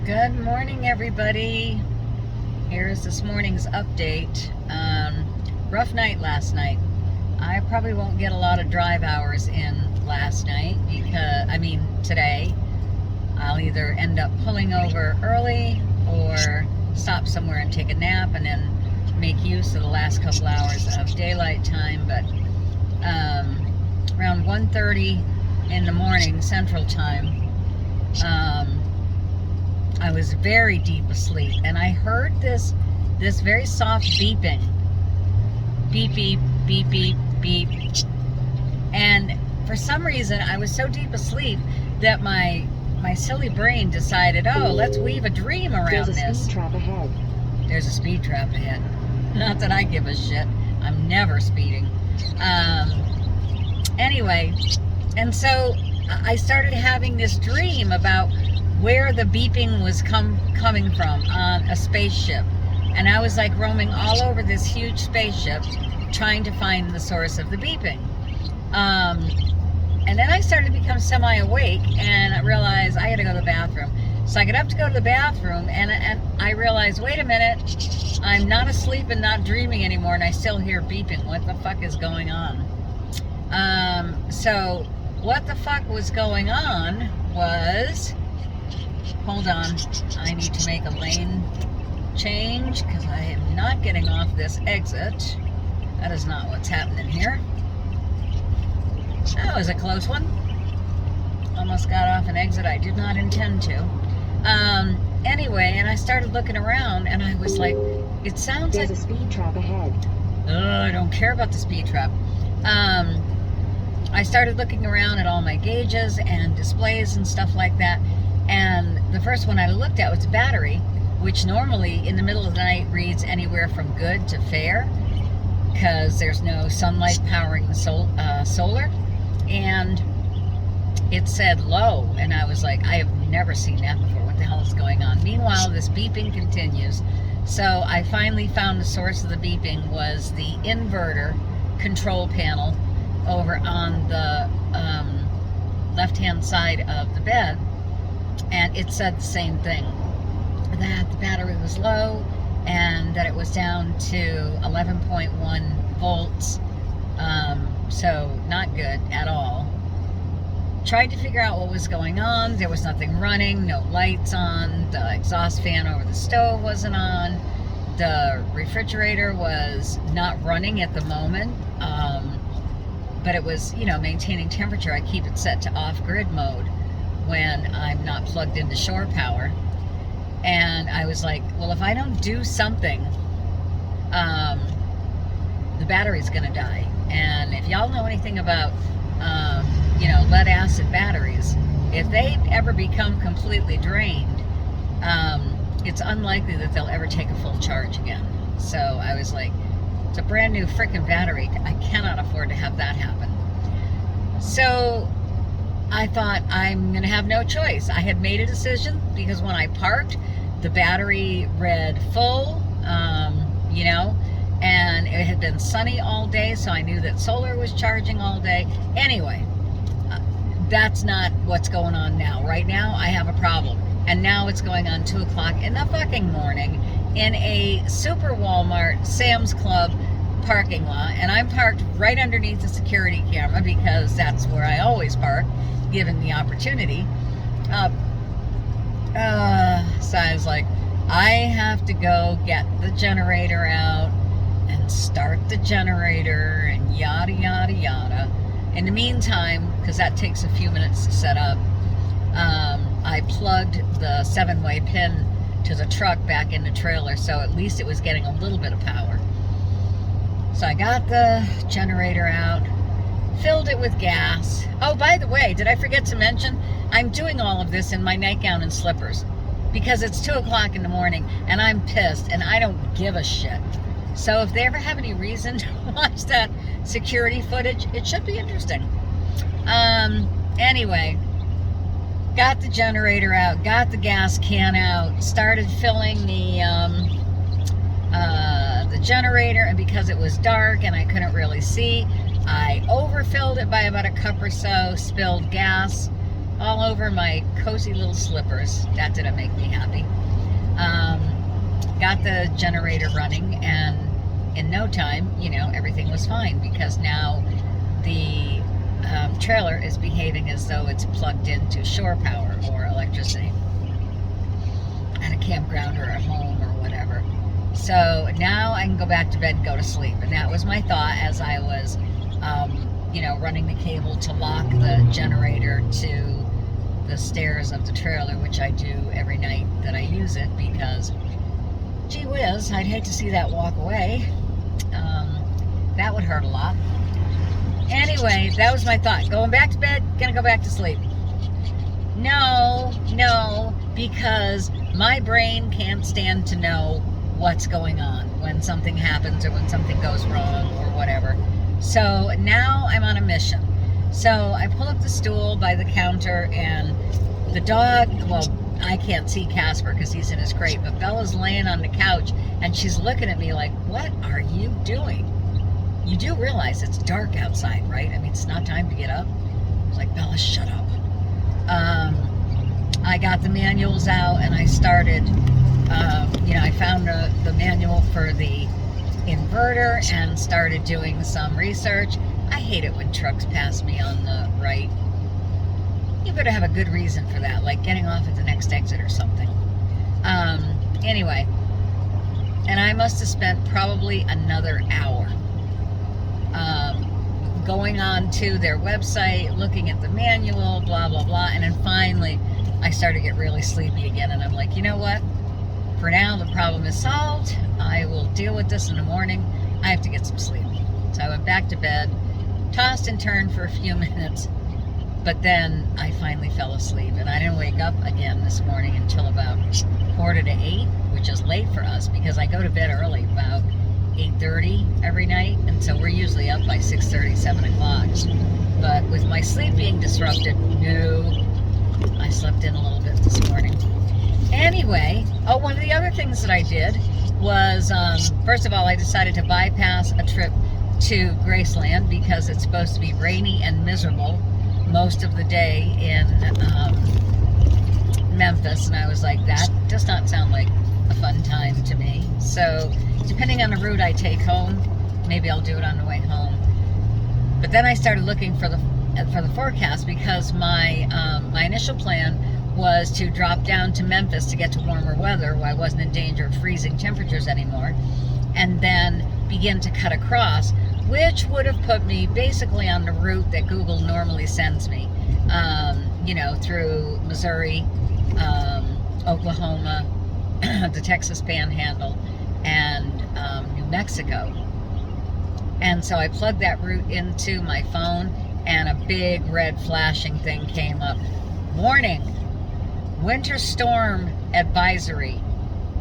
Good morning, everybody. Here's this morning's update. Rough night last night. I probably won't get a lot of drive hours in today. I'll either end up pulling over early or stop somewhere and take a nap and then make use of the last couple hours of daylight time. But around 1:30 in the morning Central Time, I was very deep asleep, and I heard this very soft beeping. Beep, beep, beep, beep, beep. And for some reason, I was so deep asleep that my silly brain decided, oh, let's weave a dream around this. There's a speed trap ahead. There's a speed trap ahead. Not that I give a shit. I'm never speeding. Anyway, and so I started having this dream about where the beeping was coming from on a spaceship. And I was like roaming all over this huge spaceship trying to find the source of the beeping. And then I started to become semi-awake, and I realized I had to go to the bathroom. So I get up to go to the bathroom, and I realized, wait a minute, I'm not asleep and not dreaming anymore, and I still hear beeping. What the fuck is going on? So what the fuck was going on was... Hold on, I need to make a lane change because I am not getting off this exit. That is not what's happening here. That was a close one. Almost got off an exit I did not intend to. Anyway, and I started looking around, and I was like, it sounds like... There's a speed trap ahead. I don't care about the speed trap. I started looking around at all my gauges and displays and stuff like that. And the first one I looked at was battery, which normally in the middle of the night reads anywhere from good to fair, because there's no sunlight powering the solar. And it said low, and I was like, I have never seen that before. What the hell is going on? Meanwhile, this beeping continues. So I finally found the source of the beeping was the inverter control panel over on the left-hand side of the bed. And it said the same thing, that the battery was low and that it was down to 11.1 volts, so not good at all. Tried to figure out what was going on. There was nothing running, no lights on, the exhaust fan over the stove wasn't on, the refrigerator was not running at the moment, but it was, maintaining temperature. I keep it set to off-grid mode when I'm not plugged into shore power. And I was like, well, if I don't do something, the battery's gonna die. And if y'all know anything about lead acid batteries, if they ever become completely drained, it's unlikely that they'll ever take a full charge again. So I was like, it's a brand new frickin' battery, I cannot afford to have that happen. So I thought, I'm going to have no choice. I had made a decision because when I parked, the battery read full, and it had been sunny all day, so I knew that solar was charging all day. Anyway, that's not what's going on now. Right now, I have a problem. And now it's going on 2 o'clock in the fucking morning in a super Walmart Sam's Club parking lot. And I'm parked right underneath the security camera because that's where I always park, given the opportunity. So I was like, I have to go get the generator out and start the generator and yada yada yada. In the meantime, because that takes a few minutes to set up, I plugged the 7-way pin to the truck back in the trailer, so at least it was getting a little bit of power. So I got the generator out, filled it with gas. Oh, by the way, did I forget to mention, I'm doing all of this in my nightgown and slippers because it's 2 o'clock in the morning and I'm pissed and I don't give a shit. So if they ever have any reason to watch that security footage, it should be interesting. Anyway, got the generator out, got the gas can out, started filling the generator, and because it was dark and I couldn't really see, I overfilled it by about a cup or so, spilled gas all over my cozy little slippers. That didn't make me happy. Got the generator running, and in no time, everything was fine, because now the trailer is behaving as though it's plugged into shore power or electricity at a campground or a home or whatever. So now I can go back to bed and go to sleep. And that was my thought as I was, running the cable to lock the generator to the stairs of the trailer, which I do every night that I use it, because, gee whiz, I'd hate to see that walk away. That would hurt a lot. Anyway, that was my thought. Going back to bed, gonna go back to sleep. No, because my brain can't stand to know what's going on when something happens or when something goes wrong or whatever. So now I'm on a mission. So I pull up the stool by the counter, and the dog, well, I can't see Casper because he's in his crate, but Bella's laying on the couch, and she's looking at me like, what are you doing? You do realize it's dark outside, right? I mean, it's not time to get up. I was like, Bella, shut up. I got the manuals out, and I started, I found the manual for the inverter and started doing some research. I hate it when trucks pass me on the right. You better have a good reason for that, like getting off at the next exit or something. Anyway, and I must have spent probably another hour going on to their website, looking at the manual, blah, blah, blah. And then finally, I started to get really sleepy again. And I'm like, you know what? For now, the problem is solved. I will deal with this in the morning. I have to get some sleep. So I went back to bed, tossed and turned for a few minutes, but then I finally fell asleep. And I didn't wake up again this morning until about 7:45, which is late for us because I go to bed early, about 8:30 every night, and so we're usually up by 6:30, 7 o'clock. But with my sleep being disrupted, no, I slept in a little bit this morning. Anyway, one of the other things that I did was, first of all, I decided to bypass a trip to Graceland because it's supposed to be rainy and miserable most of the day in Memphis, and I was like, that does not sound like a fun time to me. So depending on the route I take home, maybe I'll do it on the way home. But then I started looking for the forecast, because my initial plan was to drop down to Memphis to get to warmer weather where I wasn't in danger of freezing temperatures anymore, and then begin to cut across, which would have put me basically on the route that Google normally sends me, through Missouri, Oklahoma, the Texas Panhandle, and New Mexico. And so I plugged that route into my phone, and a big red flashing thing came up. Warning, winter storm advisory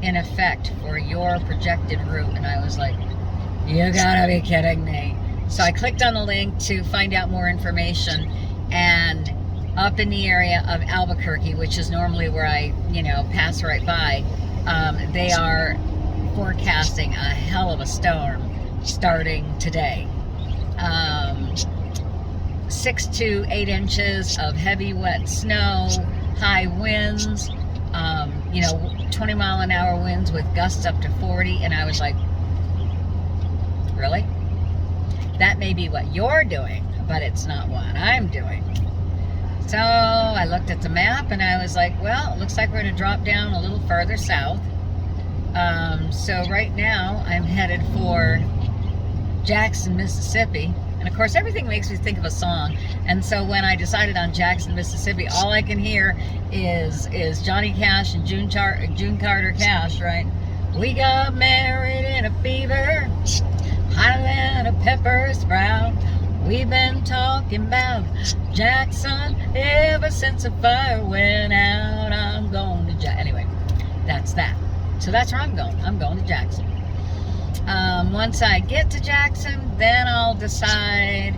in effect for your projected route. And I was like, you gotta be kidding me. So I clicked on the link to find out more information, and up in the area of Albuquerque, which is normally where I, pass right by, they are forecasting a hell of a storm starting today. 6 to 8 inches of heavy wet snow, high winds, 20-mile-an-hour winds with gusts up to 40, and I was like, really? That may be what you're doing, but it's not what I'm doing. So I looked at the map, and I was like, well, it looks like we're going to drop down a little further south. So right now I'm headed for Jackson, Mississippi. And of course, everything makes me think of a song. And so when I decided on Jackson, Mississippi, all I can hear is Johnny Cash and June Carter Cash, right? We got married in a fever, hotter than a pepper sprout. We've been talking about Jackson ever since the fire went out. I'm going to Jackson. Anyway, that's that. So that's where I'm going. I'm going to Jackson. Once I get to Jackson, then I'll decide,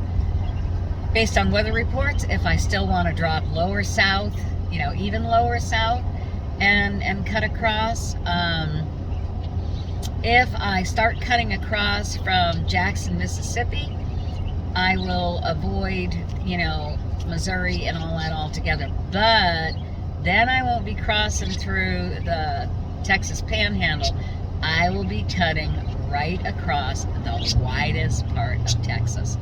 based on weather reports, if I still want to drop lower south, even lower south, and cut across. If I start cutting across from Jackson, Mississippi, I will avoid, Missouri and all that all together. But then I won't be crossing through the Texas Panhandle. I will be cutting right across the widest part of Texas.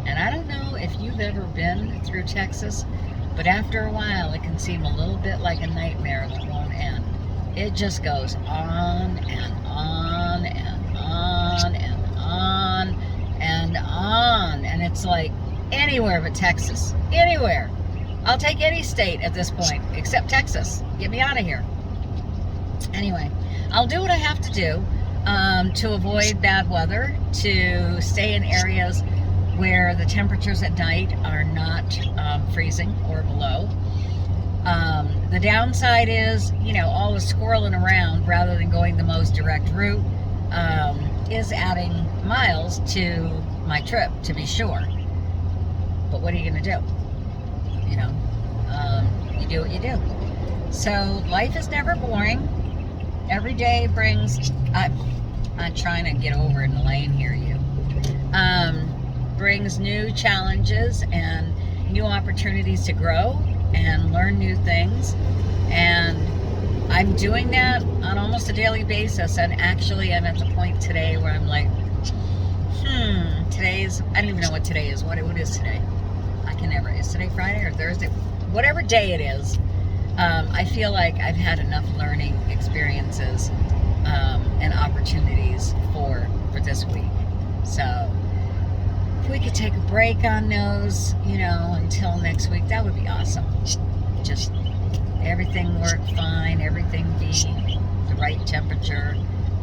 And I don't know if you've ever been through Texas, but after a while it can seem a little bit like a nightmare that won't end. It just goes on and on and on and on and on. And it's like anywhere but Texas. Anywhere. I'll take any state at this point except Texas. Get me out of here. Anyway, I'll do what I have to do to avoid bad weather, to stay in areas where the temperatures at night are not freezing or below. The downside is, all the squirreling around rather than going the most direct route is adding miles to my trip, to be sure. But what are you going to do? You do what you do. So life is never boring. Every day brings, I'm trying to get over in the lane here, brings new challenges and new opportunities to grow and learn new things. And I'm doing that on almost a daily basis. And actually, I'm at the point today where I'm like, I don't even know what today is. What is today? I can never. Is today Friday or Thursday? Whatever day it is, I feel like I've had enough learning experiences and opportunities for this week. So if we could take a break on those, until next week, that would be awesome. Just everything work fine, everything be the right temperature,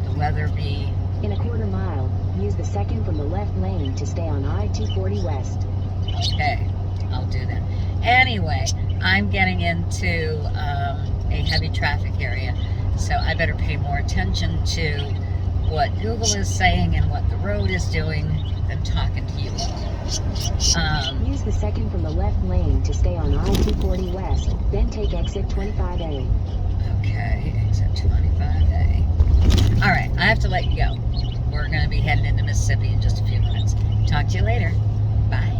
the weather be. In a quarter mile, use the second from the left lane to stay on I-240 West. Okay, I'll do that. Anyway, I'm getting into a heavy traffic area, so I better pay more attention to what Google is saying and what the road is doing than talking to you all. Use the second from the left lane to stay on I-240 West, then take exit 25A. Okay, exit 25A. All right, I have to let you go. We're going to be heading into Mississippi in just a few minutes. Talk to you later. Bye.